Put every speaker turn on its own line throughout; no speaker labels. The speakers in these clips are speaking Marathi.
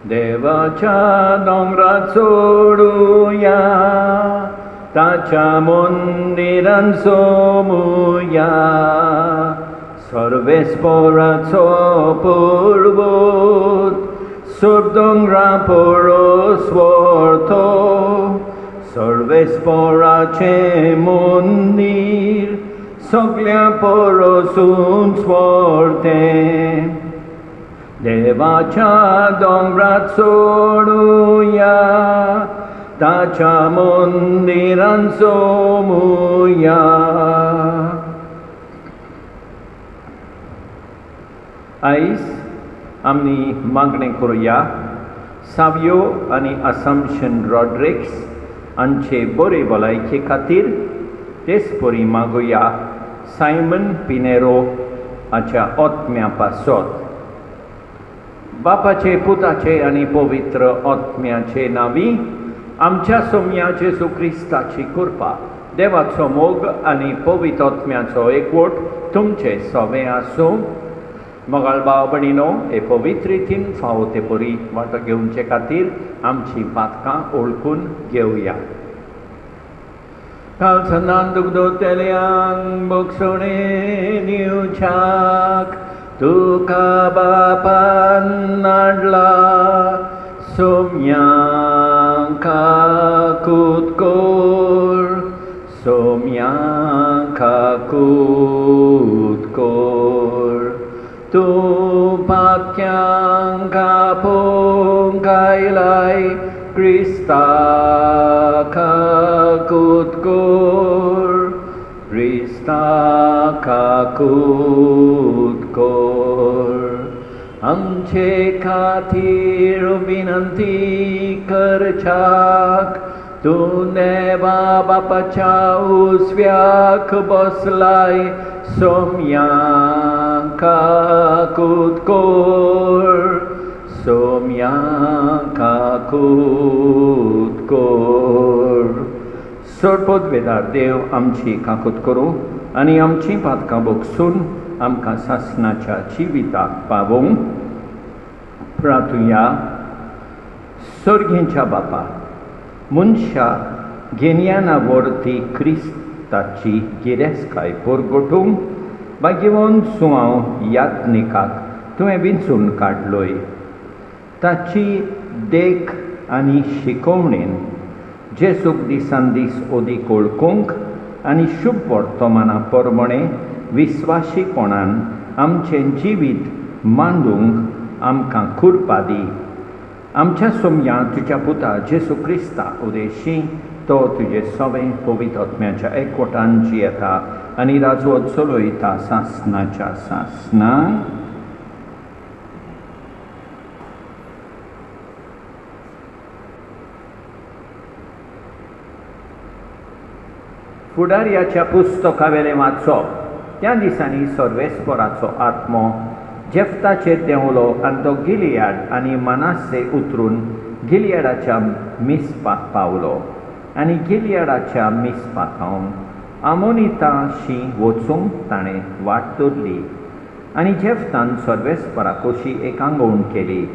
देवाच्या दोंगरात सोडूया, ताच्या मंदिरांत सोमुया, सर्वेस्पराचो पर्वत, सोब दोंगरा परस व्हरतो, सर्वेस्पराचे मंदिर सगळ्या परसून व्हरतें. देवाच्या दोंगरात सोडूया, ताच्या मंदिरांत सोमुया. आयज आमी मागणें करुया सावियो आनी असम्पशन रॉड्रिक्स हांचे बरे भलायके खातीर. तेच परी मागुया सायमन पिनेरो हाच्या आत्म्या पासत. बापाचे, पुताचे आनी पवित्र आत्म्याचे नांवी आमच्या सोम्या जेजू क्रिस्ताची कृपा, देवाचो मोग आनी पवित्र आत्म्याचो एकवट तुमचे सवे आसूं. मोगाळ भाव भयणीनो, हे पवित्र रितीन फावो ते परी वांटो घेवचे खातीर आमची पातकां ओळखून घेवया. कालसनान दुगदोतेल्यांक बोगसोणे दिवच्याक तुका बापान नाडला. सोम्यांक काकूत कोर, सोम्यांक काकूत कोर. तूं पातक्यांक आपोवंक आयलाय, क्रिस्ताक काकूत कोर, क्रिस्ताक काकूत कोर. आमचे खातीर विनंती करच्याक तूं देवा बापाच्या उजव्याक बसलाय. सोम्यांक काकूत कोर, सोम्यांक काकूत कोर. सोडपोदवेदार देव आमची काकूत करूं आनी आमची पातकां बोगसून आमकां सासणाच्या जिविताक पावोवंक. प्रार्थुया. सर्गेच्या बापा, मनशा गिन्याना वर्ती क्रिस्ताची गिरेस्तकाय परगटूंक भाग्यवन सुवांव यात्निकाक तुवें विंचून काडलोय. ताची देख आनी शिकोवणेन जेजूक दिसान दीस ओदीक ओळखूंक आनी शुभ वर्तमाना परमणे विस्वाशीपणान आमचें जिवीत मांडूंक आमकां कृपा दी. आमच्या सोम्या तुज्या पुता जेजू क्रिस्ता उदेशी तो तुजे सवें पवित्र आत्म्याच्या एकवटान जियेता आनी राजवत चलयता सासणाच्या सासणाक. फुडाऱ्याच्या पुस्तकावेलें वाचप. त्या दिसांनी सर्वेस्पराचो आत्मो जेफ्ताचेर देंवलो आनी तो गिलियाड आनी मनासे उतरून गिलियाडाच्या मिस्पाक पावलो. आनी गिलियाडाच्या मिस्पाकावन आमोनिताशी वचूंक ताणें वाट धरली. आनी जेफ्तान सर्वेस्परा कशी एक आंगवण केली.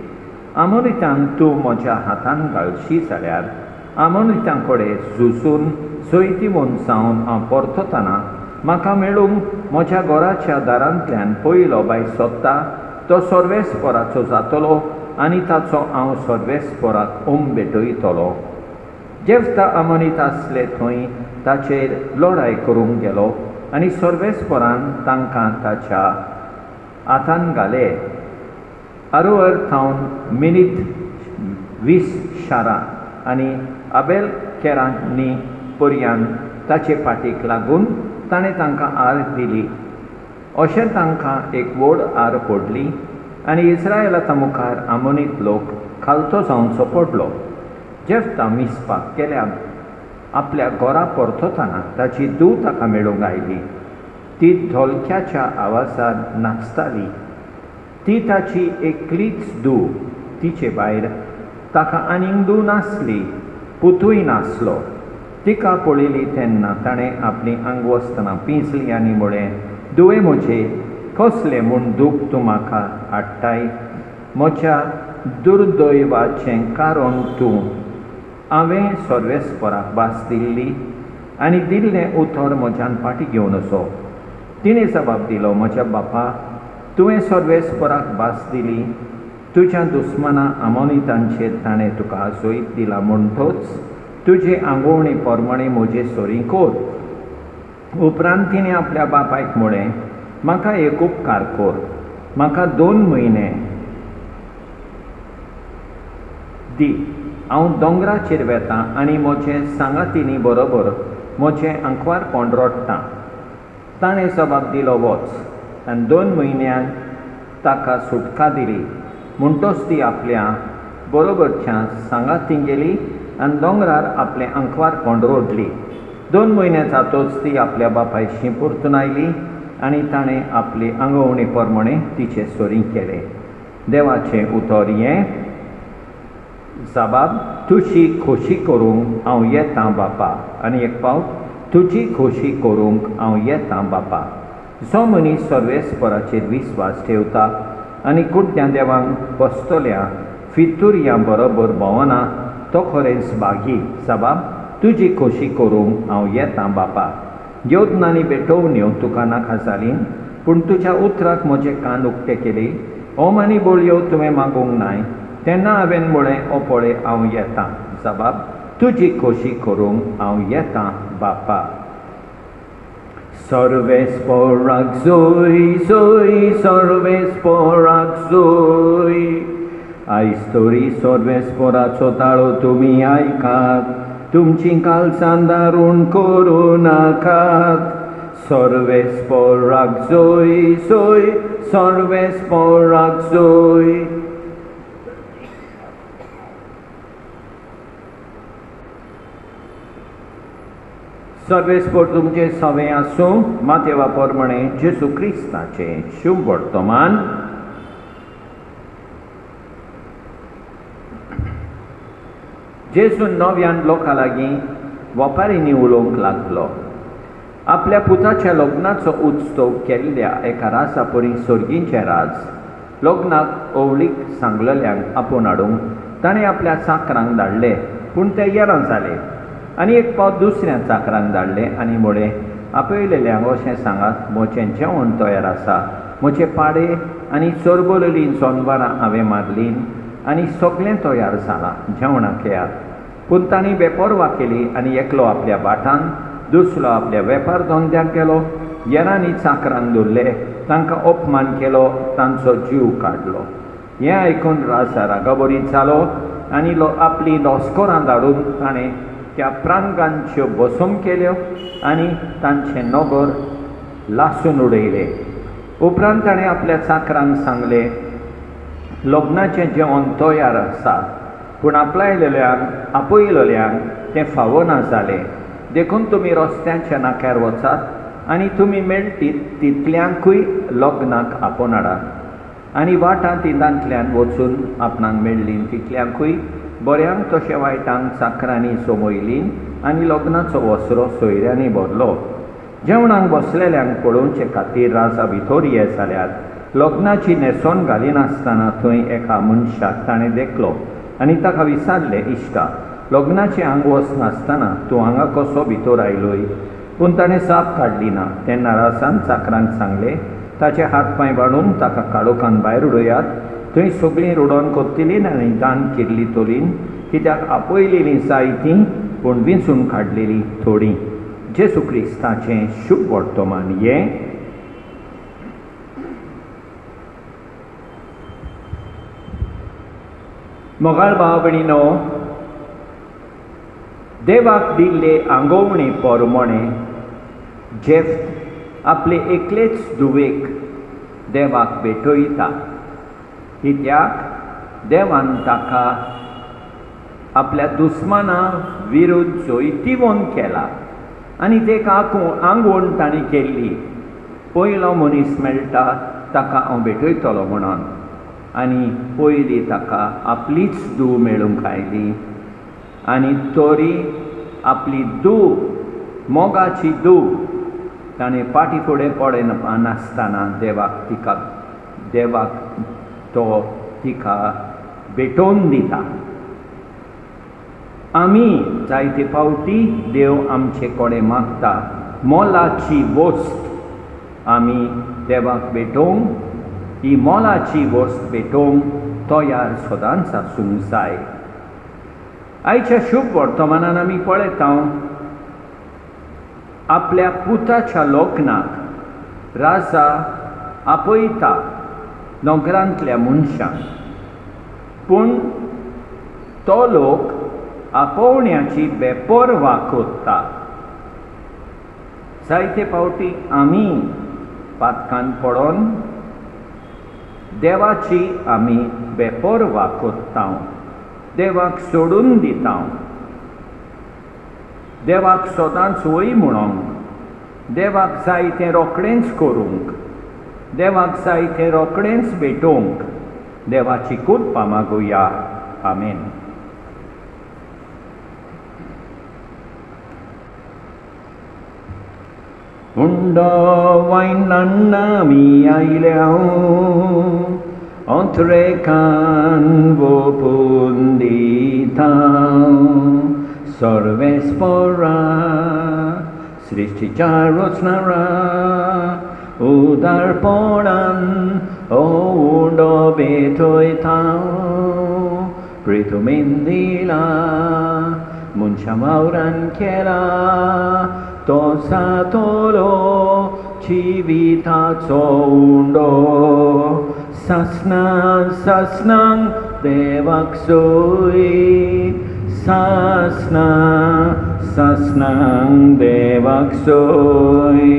आमोनितांक तूं म्हज्या हातान घालशी जाल्यार आमोनितां कडेन झुजून जैती मनसावन हांव परततना म्हाका मेळूंक म्हज्या घराच्या दारांतल्यान पयलो भायर सोदता तो सर्वेस्पराचो जातलो आनी ताचो हांव सर्वेस्पराक भेटयतलो. जेफ्ता आमोनीत आसले थंय ताचेर लढाय करूंक गेलो आनी सर्वेस्परान तांकां ताच्या हातान घाले. अरोवर थावन मिनीत 20 शारां आनी आबेल केरांनी पर्यान ताचे फाटीक लागून ताणें तांकां आर दिली. अशें तांकां एक व्हड आर पडली आनी इस्रायेलाच्या मुखार आमोनीत लोक खालतो जावचो पडलो. जेफ्ता मिस्पाक गेल्या आपल्या घरा परततना ताची धूव ताका मेळूंक आयली. ती ढोलक्याच्या आवाजान नाचताली. ती ताची एकलीच धूव. तिचे भायर ताका आनीक धूव नासली, पुतूय नासलो. तिका पळयली तेन्ना ताणें आपली आंगवस्तां पिंजलीं आनी म्हळें, धुवे म्हजे, कसलें म्हूण दूख तूं म्हाका हाडटाय? म्हज्या दुर्दैवाचें कारण तूं. हांवें सर्वेस्पराक भास दिल्ली आनी दिल्लें उतर म्हज्यान फाटीं घेवन वचो. तिणें जबाब दिलो, म्हज्या बापा, तुवें सर्वेस्पराक भास दिली, तुज्या दुस्माना आमोनितांचेर ताणें तुका आजोयत दिला म्हणटच तुजे आंगवणे पोरमणें म्हजे सोरी कोर. उपरांत तिणें आपल्या बापायक म्हळें, म्हाका एक उपकार कोर, म्हाका 2 म्हयने दी. हांव दोंगराचेर वेतां आनी म्हजे सांगातिनी बरोबर म्हजें आंकवारपण रोडटां. ताणें जबाब दिलो, वच. आनी 2 म्हयन्यांत ताका सुटका दिली. म्हणटच ती आपल्या बरोबरच्या सांगातीं गेली आनी दोंगरार आपलें आंकवारपण रोडली. 2 म्हयने जातच ती आपल्या बापायची परतून आयली आनी ताणें आपली आंगवणी पोरमणें तिचे सोरी केलें. देवाचें उतर हें. जबाब, तुजी खोशी करूंक हांव येतां बापा. आनी एक फावट, तुजी खोशी करूंक हांव येतां बापा. जो मनीस सर्वेस्पराचेर विस्वास ठेवता आनी कुड्ड्या देवाक बसतल्या फितुर्यां बरोबर भोंवना तो खरेंच भागी. जबाब, तुजी खोशी करूंक हांव येतां बापा. येवजणांनी भेटोवण्यो तुका नाका जाली, पूण तुज्या उतराक म्हजे कान उक्ते केले. ओम आनी बोळयो तुवें मागूंक नाय, तेन्ना हांवें म्हळें, ओ पळय हांव येतां. जबाब, तुजी खोशी करूंक हांव येतां बापा. सर्वेस्पराक जोय जोय, सर्वेस्पराक जोय. आयज तरी सर्वेस्पराचो ताळो तुमी आयकात, तुमची काळजां दारूण करूं नाकात. सर्वेस्पराक जोय जोय, सर्वेस्पराक जोय. सर्वेस्पर तुमचे सवे आसूं. मातेवा पोरमणें जेजू क्रिस्ताचें शुभ वर्तमान. जेजू नव्यान लोकां लागीं वपारींनी उलोवंक लागलो. आपल्या पुताच्या लग्नाचो उत्सव केल्ल्या एका राजा परी सर्गीचें राज. लग्नाक ओवळीक सांगलेल्यांक आपूण हाडूंक ताणें आपल्या चाकरांक धाडले, पूण ते येरां जाले. आनी एक फावट दुसऱ्या चाकरांक धाडलें आनी म्हळें, आपयलेल्यांक अशें सांगात, म्हजें जेवण तयार आसा. म्हजे पाडे आनी चरबललीं जनवरां हांवें मारलीं आनी सगळें तयार जालां, जेवणाक येयात. पूण तांणी बेपरवा केली आनी एकलो आपल्या भाटान, दुसरो आपल्या वेपार धंद्याक गेलो. येरांनी चाकरांक धरले, तांकां अपमान केलो, तांचो जीव काडलो. हें आयकून राजा रागाबरीत जालो आनी आपली लश्करां धाडून ताणें त्या प्रांगांच्यो बसूंक केल्यो आनी तांचें नगर लासून उडयलें. उपरांत ताणें आपल्या चाकरांक सांगलें, लग्नाचें जेवण तयार आसा, पूण आपयलेल्यांक तें फावना जालें. देखून तुमी रस्त्याच्या नाक्यार वचात आनी तुमी मेळटीत तितल्यांकूय लग्नाक आपोवन हाडात. आनी वाटां तिनांतल्यान वचून आपणाक मेळ्ळीं तितल्यांकूय बऱ्यांक तशें वायटांक चाकरांनी सोमयलीं आनी लग्नाचो वसरो सोयऱ्यांनी भरलो. जेवणाक बसलेल्यांक पळोवचे खातीर राजा भितर ये जाल्यार लग्नाची न्हेसोन घालिनासतना थंय एका मनशाक ताणें देखलो आनी ताका विचारलें, इश्टा, लग्नाचें आंग वचनासतना तूं हांगा कसो भितर आयलोय? पूण ताणें जाप काडली ना. तेन्ना राजान चाकरांक सांगलें, ताचे हात पांय बांदून ताका काळोखान भायर उडयात. थंय सगळीं रुडोन कोत्तिलीं आनी दान केल्लीं तोलीं, कित्याक आपयलेलीं जायतीं पूण विंचून काडलेलीं थोडीं. जेजू क्रिस्ताचें शुभ वर्तमान हें. मोगाळ भाव भयणीनो, देवाक दिल्ले आंगवणे पोरमणें जेफ्त आपले एकलेच धुवेक देवाक भेटयता. कित्याक देवान ताका आपल्या दुस्माना विरुद्ध जोयतीवोन केला आनी तेका आंगवण ताणें केल्ली. पयलो मनीस मेळटा ताका हांव भेटयतलो म्हणोन, आनी पयली ताका आपलीच धूव मेळूंक आयली. आनी तरी आपली धूव, मोगाची धूव, ताणें पाटी फुडें पडनासतना देवाक तो तिका भेटोवन दिता. आमी जायते फावटी देव आमचे कडेन मागता मोलाची वस्त आमी देवाक भेटोवंक ही मोलाची वस्त भेटोवंक तयार सदांच आसूंक जाय. आयच्या शुभ वर्तमानान आमी पळयता आपल्या पुताच्या लग्नाक राजा आपयता नोकरांतल्या मनशांक, पूण तो लोक आपोवण्याची बेपर्वा करता. जायते फावटी आमी पातकान पडोन देवाची आमी बेपर्वा करता, देवाक सोडून दिता. देवाक सदांच वय म्हणोंक, देवाक जाय तें रोखडेंच करूंक, देवाक जाय तें रोखडेंच भेटोवंक देवाची कृपा मागुया. आमेन. Undawainannami aileau Ontrekan vopunditau Sorvespora Srishticharosnara Udarporan O undobetoitau Pritumindila Munchamauran kela Tosatolo civitazo undo Sasnang devaksui Sasnang devaksui.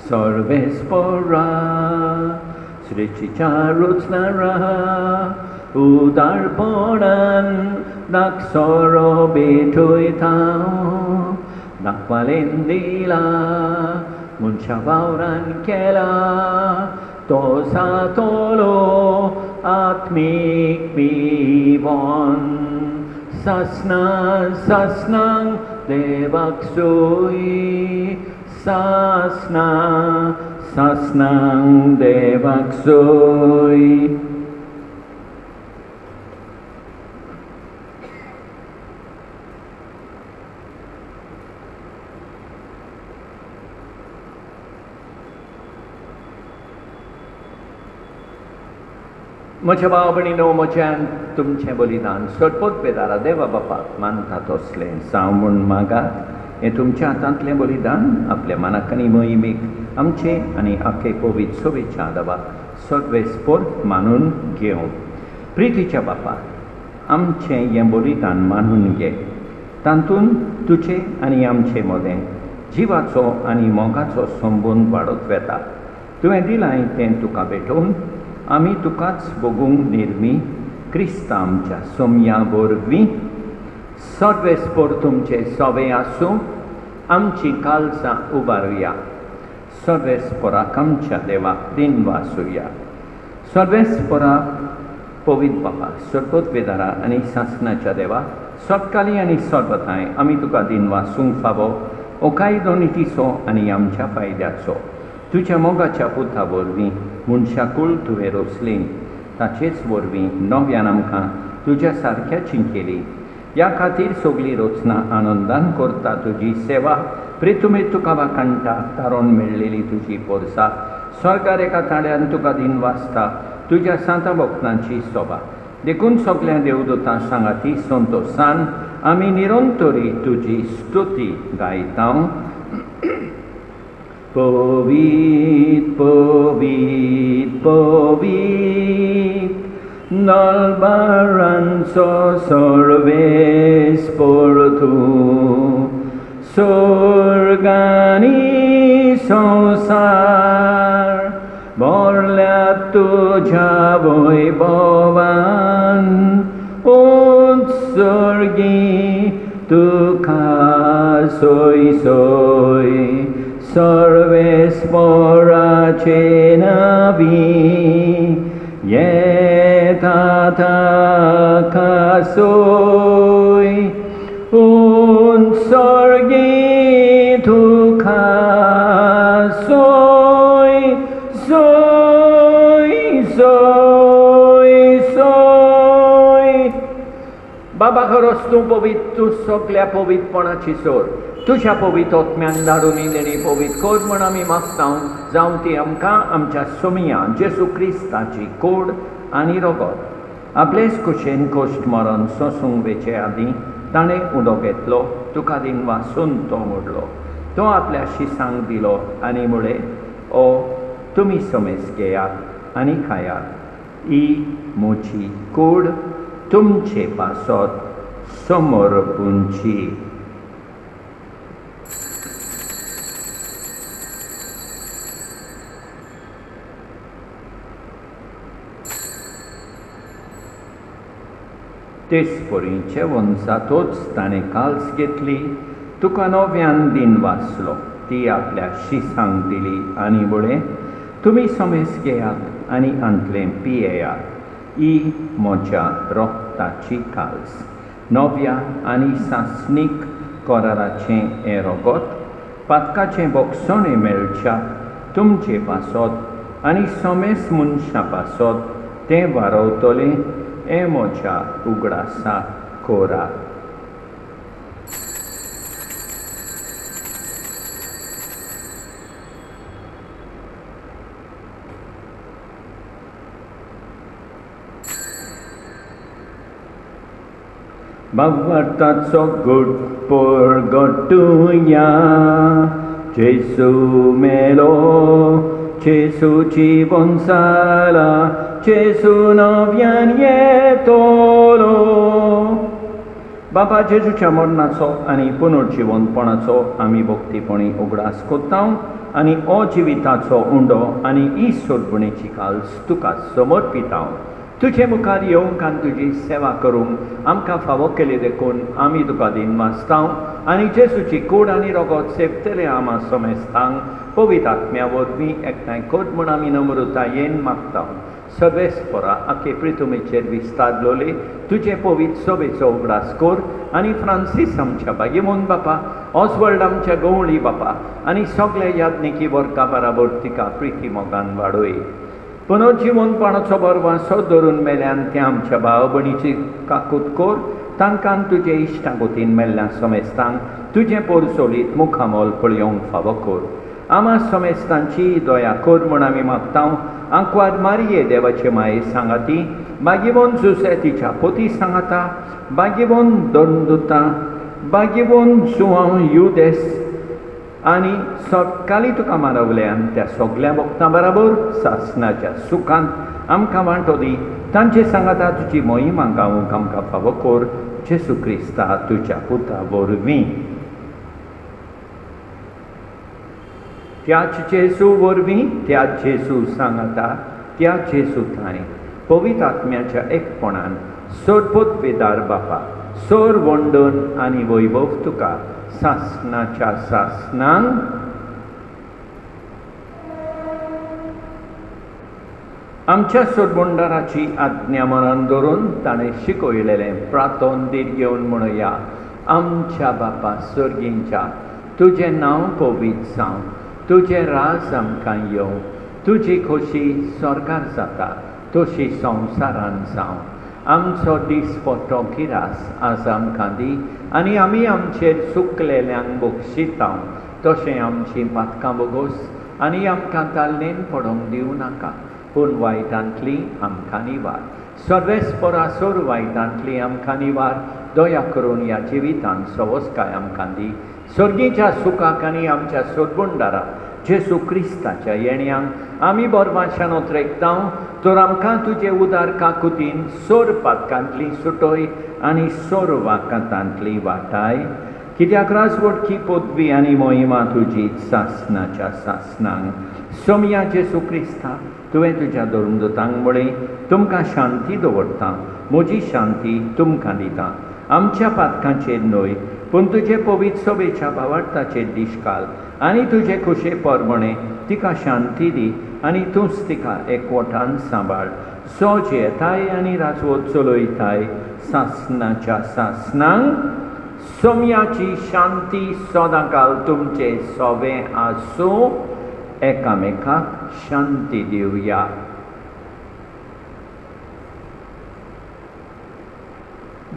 Sorvespora Srishticharosnara Udarporan Daksoro betoitau Nakvalendila Munchavauran kela Tosatolo Atmik vivon Sasnang devaksui Sasnang devaksui. म्हज्या भाव भयणीनो, म्हज्यान तुमचें बलिदान सटपट बेदारा देवा बापाक मानता तसलें जावं म्हूण मागात. हें तुमच्या हातांतलें बलिदान आपल्या मनाक आनी मोहिमेक आमचे आनी आख्खे कोवीद सोबेच्या देवाक सर्वेस्पोर मानून घेवं. प्रितीच्या बापा, आमचें हें बलिदान मानून घे. तातूंत तुजें आनी आमचें मोदें जिवाचो आनी मोगाचो संबंद वाडत वेता. तुवें दिलां तें तुका भेटोवन आमी तुकाच बगूंक निर्मी क्रिस्त आमच्या सोम्या वरवीं सर्वेस्पोर तुमचे सोबे आसूं आमची काळजां उबारुया. सर्वेस्पोराक आमच्या देवाक दिनवासुया. सर्वेस्पोरा पवित्र बापा, सरपत वेदारा आनी शासनाच्या देवा, सतकाली आनी सर्वथांय आमी तुका दिनवासूंक फावो ओकायदो नितीचो आनी आमच्या फायद्याचो. तुज्या मोगाच्या पुता वरवीं मनशाकूळ तुवें रोसली, ताचेच वरवीं नव्यान आमकां तुज्या सारक्याची केली. ह्या खातीर सगळीं रोचनां आनंदान करता तुजी सेवा. प्रेतुमे तुका वाकांटा तारोन मेळ्ळेली तुजी पोरसा. स्वर्गार एका ताळ्यान तुका दिनवासता तुज्या सांता भक्तांची सोबा. देखून सगळ्या देवदूतां सांगाती संतोशान आमी निरंतरी तुजी स्तुती गायता. पवित पवित पवित नलबारांचो सर्वेस्पोर तूं. स्वर्गानी संसार भरल्या तुज्या वैभवान. उत्सर्गी तुका सोय सोय सर्वेस्पोरा navi yetata kasoi un sorgi tu kasoi soy बाबा खरोच तूं पवित, तूं सगळ्या पवित्रपणाची सोर तुझ्या पवित्र आत्म्यान धाडून देणी पवित्र कोर म्हण आमी मागता जावं ती आमकां आमच्या सोमिया जेसू क्रिस्ताची कोड आनी रगत आपलेच कुशेन कोश्ट मरण सोसूंक वेचे आदीं ताणें उदो घेतलो तुका दिन वासून तो मोडलो तो आपल्या शिसांक दिलो आनी मुळे ओ तुमी समेस घेयात आनी खायात ही म्हजी कूड तुमचे पासत समर्पूंची. तेचपरीचे वंसातोच ताणें काल्स घेतली तुका नव्यान दिन वाचलो ती आपल्या शिसांक दिली आनी म्हळें तुमी समेस घेयात आनी अंतलें पियेयात ही म्हज्या रोगताची काल्स नव्या आनी सासणीक कराराचें हें रगत पातकाचें बोगसणें मेळच्या तुमचे पासत आनी समेस मनशां पासत तें वारवतलें हें म्हज्या उगडासा कोरात. Bhagavataco good purgatuya Jesu melo Jesu jivonsala Jesu novian yetolo बाबा जेजूच्या मरणाचो आनी पुनर्जीवनपणाचो आमी भक्तीपणी उगडास कोत्ता आनी अजिविताचो उंडो आनी ही सोडवणेची काल्स तुका समर्पिता. तुजे मुखार येवंक आनी तुजी सेवा करूंक आमकां फावो केले देखून आमी तुका दिन वाचता आनी जेजूची कूड आनी रगत सेवतले आमा समेस्तांक पवित्र आत्म्या वरवीं एकठांय कर म्हूण आमी नम्रतायेन मागता. सर्वेस्परा आखे पृथ्वीचेर विस्तारलोले तुजे पवित्र सभेचो उगडास कर आनी फ्रांसीस आमच्या बागेमोन बापा ऑसवर्ल्ड आमच्या गवळी बापा आनी सगळे याज्ञिकी वर्गा बराबर तिका प्रिती मोगान वाडोय. पुनर्जीवनपणाचो बरवासो धरून मेल्यान त्या आमच्या भाव भयणीची काकूत कर तांकां तुजे इश्टागोतीन मेल्ल्या समेस्तांक तुजें पोरसोलीत मुखामोल पळयोवंक फावो कर. आमा समेस्तांची दया कर म्हूण आमी मागता. आंकवार मारये देवाचे माये सांगाती बागीवोन जुसे तिच्या पोती सांगाता बागीवोन दोंदुता बागीवोन जुआंव युदेस आनी सकाळी तुका मारवल्यान त्या सगळ्या भक्तां बराबर सासणाच्या सुखांत आमकां वांटो दी. तांचे सांगाता तुजी मोहीम गावूंक आमकां फावो कर जेसू क्रिस्ता तुज्या पुता वरवीं. त्याच जेसू वरवीं त्याच जेसू सांगाता त्या जेसू थंय पवित्र आत्म्याच्या एकपणान सोडपोत वेदार बापा सोर वंडन आनी वैभव तुका सासणाच्या सासणांक आमच्या सोडबोंडाराची आज्ञा मनान धरून ताणें शिकयलेलें प्रार्थोन दीर घेवन म्हणया आमच्या बापा सर्गींच्या तुजें नांव पवित्र जावं तुजें राज आमकां येवं तुजी खोशी स्वर्गार जाता तशी संवसारान जावं. आमचो दिसपट्टो गिरास आज आमकां दी आनी आमी आमचेर चुकलेल्यांक बक्षिता तशें आमची पातकां बोगोस आनी आमकां तालनेन पडोवंक दिवं नाका पूण वायटांतली आमकां निवार. सर्वेस्परासोर वायटांतली आमकां निवार दया करून ह्या जिवितांत सवस्काय आमकां दी. सर्गीच्या सुखाक आनी आमच्या सोडबोंडारा जेसू क्रिस्ताच्या येण्याक आमी बोरमाशान ओतरेकता तर आमकां तुजे उदार काकुतीन सोर पातकांतली सुटोय आनी सोर वाकांतांतली वाटाय कित्याक राजवटकी पदवी आनी मोहिमा तुजी सासणाच्या सासणांक. सोमया जेसू क्रिस्ता तुवें तुज्या धर्मदूतांक म्हळें तुमकां शांती दवरता म्हजी शांती तुमकां दिता. आमच्या पातकांचेर न्हय पूण तुजे पवित्र सभेच्या भावार्थाचेर दिश्काल आनी तुजे खुशे परमणे तिका शांती दी आनी तूंच तिका एकवटान सांबाळ. जो जेताय आनी राजवट चलयताय सासणाच्या सासणांक. सोम्याची शांती सदांकाल तुमचे सोबे आसूं. एकामेकाक शांती दिवया.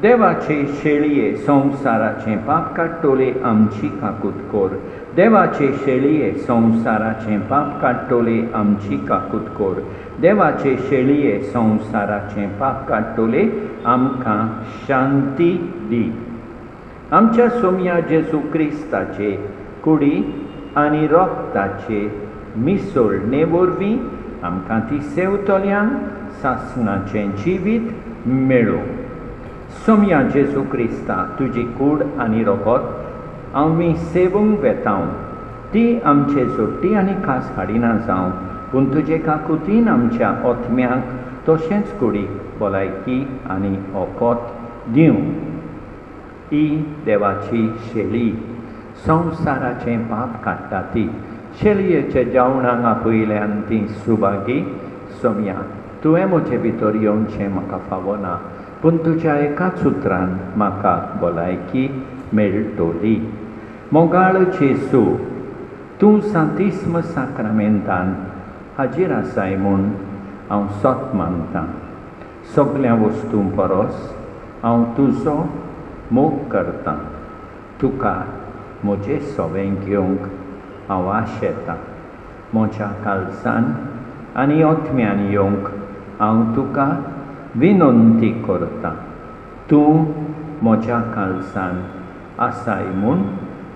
देवाचे शेळये संवसाराचें पाप काडटोले आमची काकूट कोर. देवाचे शेळये संवसाराचें पाप काडटोले आमची काकूट कोर. देवाचे शेळये संवसाराचें पाप काडटोले आमकां शांती दी. आमच्या सोम्या जेजू क्रिस्ताचे कुडी आनी रोगताचे मिसळणे वरवीं आमकां ती सेवतल्यांक सासणाचें जिवीत मेळूं. सोम्या जेजू क्रिस्ता तुजी कूड आनी रोगत आमी सेवूंक वेताव. ती आमचे जोड्टी आनी खास हाडिना जावं, पूण तुजे काकुतीन आमच्या ओतम्यांक तशेंच कुडीक भलायकी आनी ओकोत दिवं. ही देवाची शेळी संवसाराचें पाप काडटा ती. शेळयेच्या जेवणाक आपयल्यान ती सुभागी. सोम्या, तुवें म्हजे भितर येवचें म्हाका फावना, पूण तुज्या एकाच उतरान म्हाका भलायकी मेळटली. मोगाळ जेजू, तूं सांतिस्म साक्रामेंतान हाजीर आसाय म्हूण हांव सोत मानतां. सगळ्या वस्तूं परस हांव तुजो मोग करतां. तुका म्हजें सोबें घेवंक हांव आशेतां. म्हज्या काळजान आनी ओतम्यान येवंक हांव तुका विनंती करतां. तूं म्हज्या काळजान आसाय म्हूण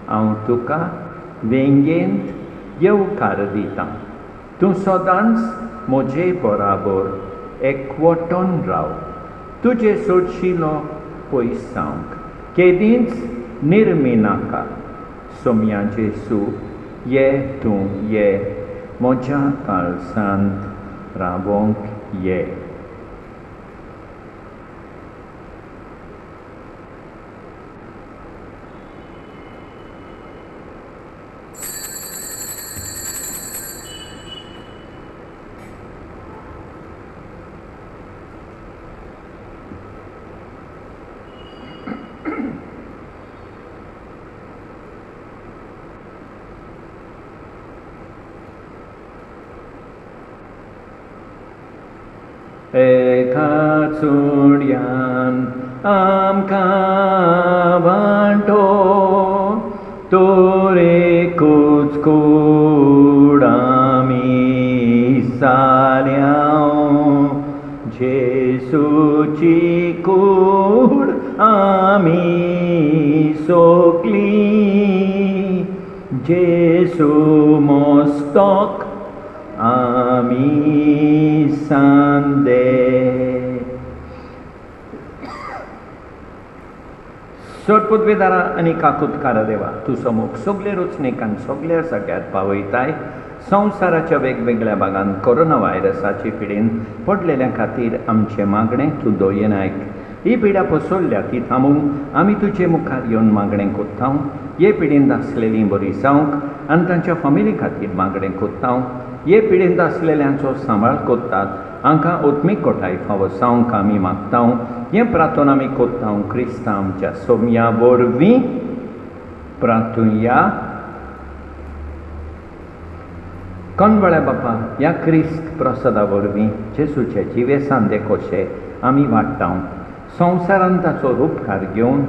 हांव तुका वेंगेंत येवकार दितां. तूं सदांच म्हजे बराबर एकवटून राव. तुजे सोडशिलो पयस जावंक केदींच निर्मी नाका. सोम्या जेजू, ये तूं ये म्हज्या काळजांत रावोंक ये. एका चुड्यान आमकां वांटो, तोरेकूच कूड आमी साऱ्यां. जेजूची कूड आमी सोगली. जेजू मस्तक आमी सांदे. सोडपुतवेदारा आनी काकुतकारा देवा, तुजो मोग सगळे रुचणेकान सगळ्या जाग्यार पावयताय. संवसाराच्या वेगवेगळ्या भागांत कोरोना व्हायरसाचे पिडेन पडलेल्या खातीर आमचें मागणें तूं दयेन आयक. ही पिड्या पसरल्या ती थांबूंक आमी तुजे मुखार येवन मागणें कोत्तांव. हे पिडेंत आसलेलीं बरी जावंक आनी तांच्या फॅमिली खातीर मागणें कोत्तांव. हे पिडेंत आसलेल्यांचो सांबाळ कोत्तात, हांकां ओत्मीक कोठाय फावो जावंक आमी मागतांव. हें प्रार्थना आमी कोत्तांव क्रिस्ता आमच्या सोम्या वरवीं. प्रार्थुया. कणबळ्या बापा, ह्या क्रिस्त प्रसादा वरवीं जेजूचे जिवेसान देखोशे आमी वाडटाव. संवसारान ताचो उपकार घेवन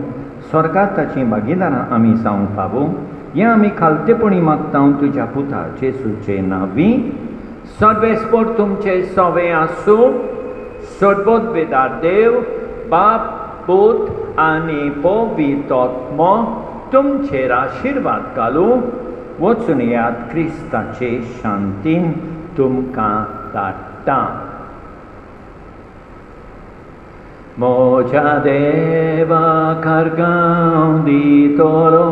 स्वर्गांत ताची भागीदारां आमी जावंक पावूं. हें आमी खालतेपणी मागतांव तुज्या पुता जेजूचे नांवीं. सर्वेस्पर तुमचे सोबे आसूं. सर्वोदवेदार देव, बाप, पूत आनी पवित्र आत्मो तुमचेर आशिर्वाद घालूं. वचून येयात क्रिस्ताचे शांतीन तुमकां धाडटा. म्हज्या देवाक अर्गांव दितलो,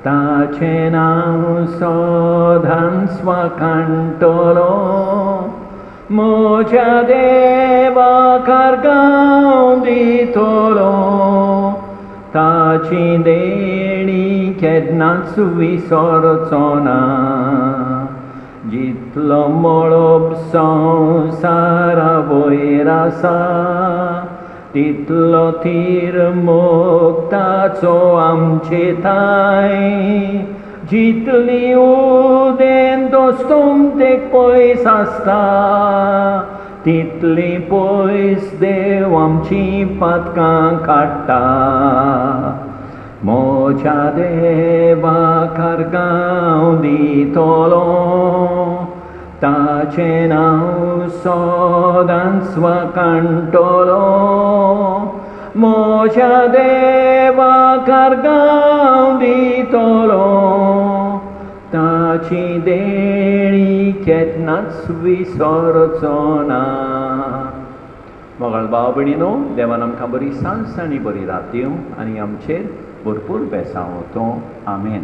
ताचें नांव सदांच वखाणटलो. म्हज्या देवाक अर्गांव दितलो, ताची देणी केन्नाच विसरचो ना. जितलो मळब संवसारा वयर आसा तितलो थीर मोगताचो आमचे थाय जितली उदेन दोस्तोम ते पयस आसता तितली पयस देव आमची पातकां काडटा मोच्या देवाक आर्गांव दितलो ताचें नांव सदांच वाकाणटलो मोच्या देवाक आर्गांव दितलो ताची देणी केन्नाच विसरचो ना मोगाळ भाव भयणीनो देवान आमकां बरी सांस आनी बरी रात दिवं आनी आमचेर भरपूर बेसांव होतो आमेन.